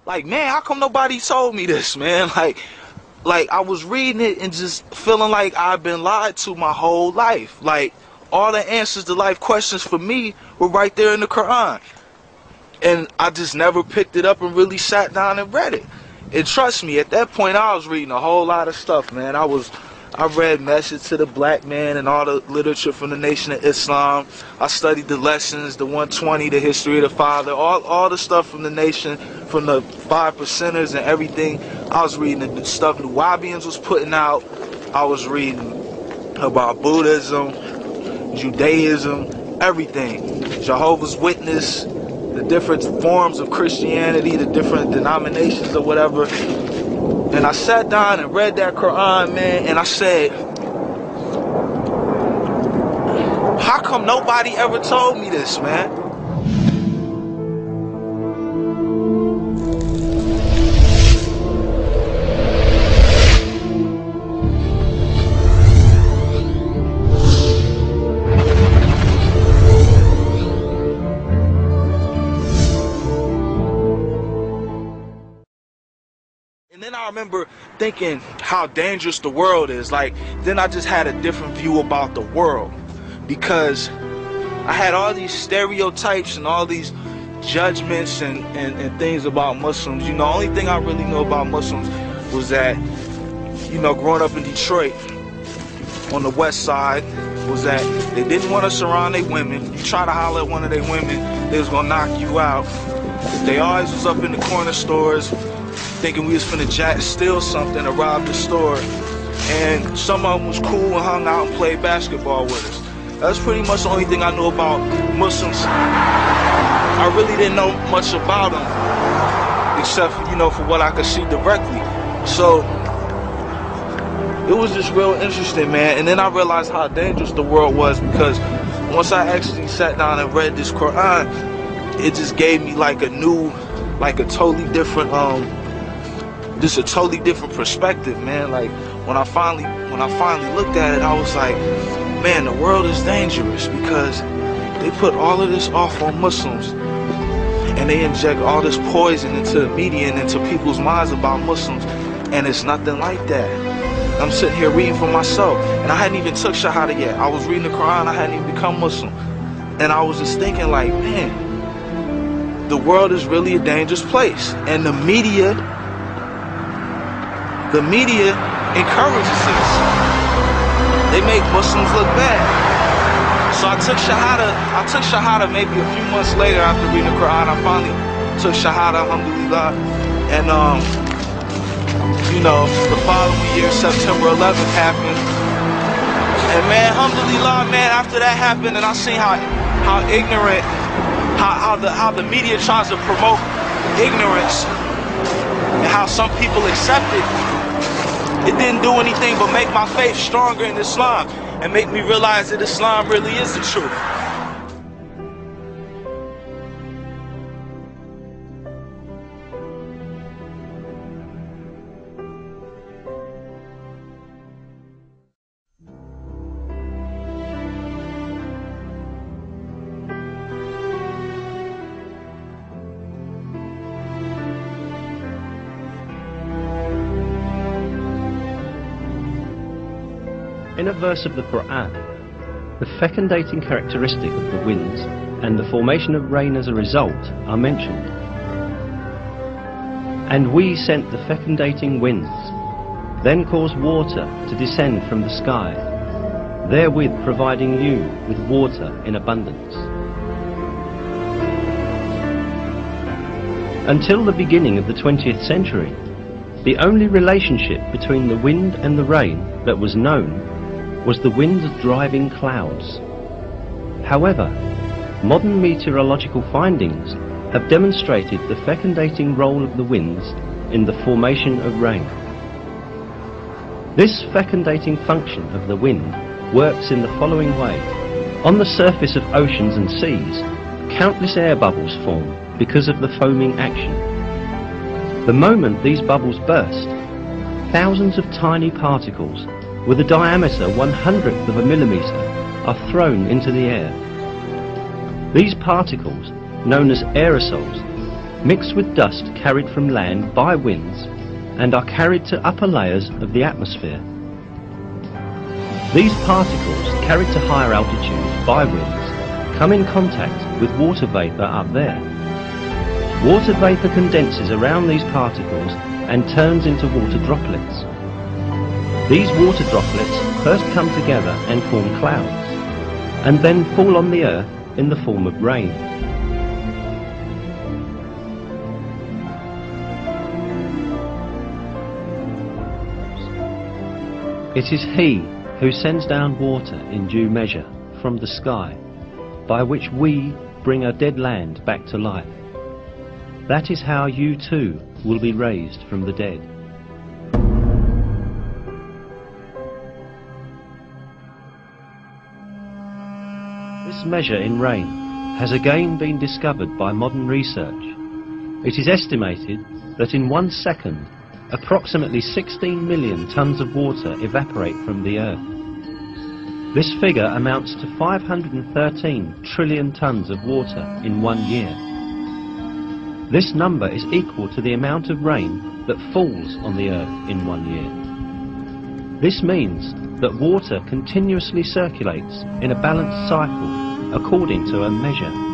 like, man, how come nobody told me this, man? Like I was reading it and just feeling like I've been lied to my whole life. Like, all the answers to life questions for me were right there in the Quran. And I just never picked it up and really sat down and read it. And trust me, at that point I was reading a whole lot of stuff, man. I read Message to the Black Man and all the literature from the Nation of Islam. I studied the lessons, the 120, the history of the Father, all the stuff from the Nation, from the 5 percenters and everything. I was reading the stuff New Wabians was putting out. I was reading about Buddhism, Judaism, everything. Jehovah's Witness, the different forms of Christianity, the different denominations or whatever. And I sat down and read that Quran, man, and I said, how come nobody ever told me this, man? And then I remember thinking how dangerous the world is. Like, then I just had a different view about the world, because I had all these stereotypes and all these judgments and things about Muslims. You know, the only thing I really knew about Muslims was that, you know, growing up in Detroit on the west side, was that they didn't want us around their women. You try to holler at one of their women, they was gonna knock you out. They always was up in the corner stores thinking we was finna steal something or rob the store. And some of them was cool and hung out and played basketball with us. That's pretty much the only thing I knew about Muslims. I really didn't know much about them, except for, you know, for what I could see directly. So it was just real interesting, man. And then I realized how dangerous the world was, because once I actually sat down and read this Quran, it just gave me like a new, like a totally different, just a totally different perspective, man. Like, when I finally looked at it, I was like, man, the world is dangerous, because they put all of this off on Muslims, and they inject all this poison into the media and into people's minds about Muslims, and it's nothing like that. I'm sitting here reading for myself, and I hadn't even took Shahada yet. I was reading the Quran, I hadn't even become Muslim, and I was just thinking, like, man, the world is really a dangerous place, and the media encourages this. They make Muslims look bad. So I took Shahada maybe a few months later after reading the Quran. I finally took Shahada, alhamdulillah. And you know, the following year, September 11th happened. And man, alhamdulillah, man, after that happened, and I seen how ignorant, how the media tries to promote ignorance, and how some people accept it. It didn't do anything but make my faith stronger in Islam and make me realize that Islam really is the truth. In a verse of the Quran, the fecundating characteristic of the winds and the formation of rain as a result are mentioned. And we sent the fecundating winds, then caused water to descend from the sky, therewith providing you with water in abundance. Until the beginning of the 20th century, the only relationship between the wind and the rain that was known was the wind driving clouds. However, modern meteorological findings have demonstrated the fecundating role of the winds in the formation of rain. This fecundating function of the wind works in the following way. On the surface of oceans and seas, countless air bubbles form because of the foaming action. The moment these bubbles burst, thousands of tiny particles with a diameter 1/100th of a millimeter are thrown into the air. These particles, known as aerosols, mix with dust carried from land by winds and are carried to upper layers of the atmosphere. These particles, carried to higher altitudes by winds, come in contact with water vapour up there. Water vapour condenses around these particles and turns into water droplets. These water droplets first come together and form clouds, and then fall on the earth in the form of rain. It is He who sends down water in due measure from the sky, by which we bring a dead land back to life. That is how you too will be raised from the dead. This measure in rain has again been discovered by modern research. It is estimated that in 1 second, approximately 16 million tons of water evaporate from the earth. This figure amounts to 513 trillion tons of water in 1 year. This number is equal to the amount of rain that falls on the earth in 1 year. This means that water continuously circulates in a balanced cycle according to a measure.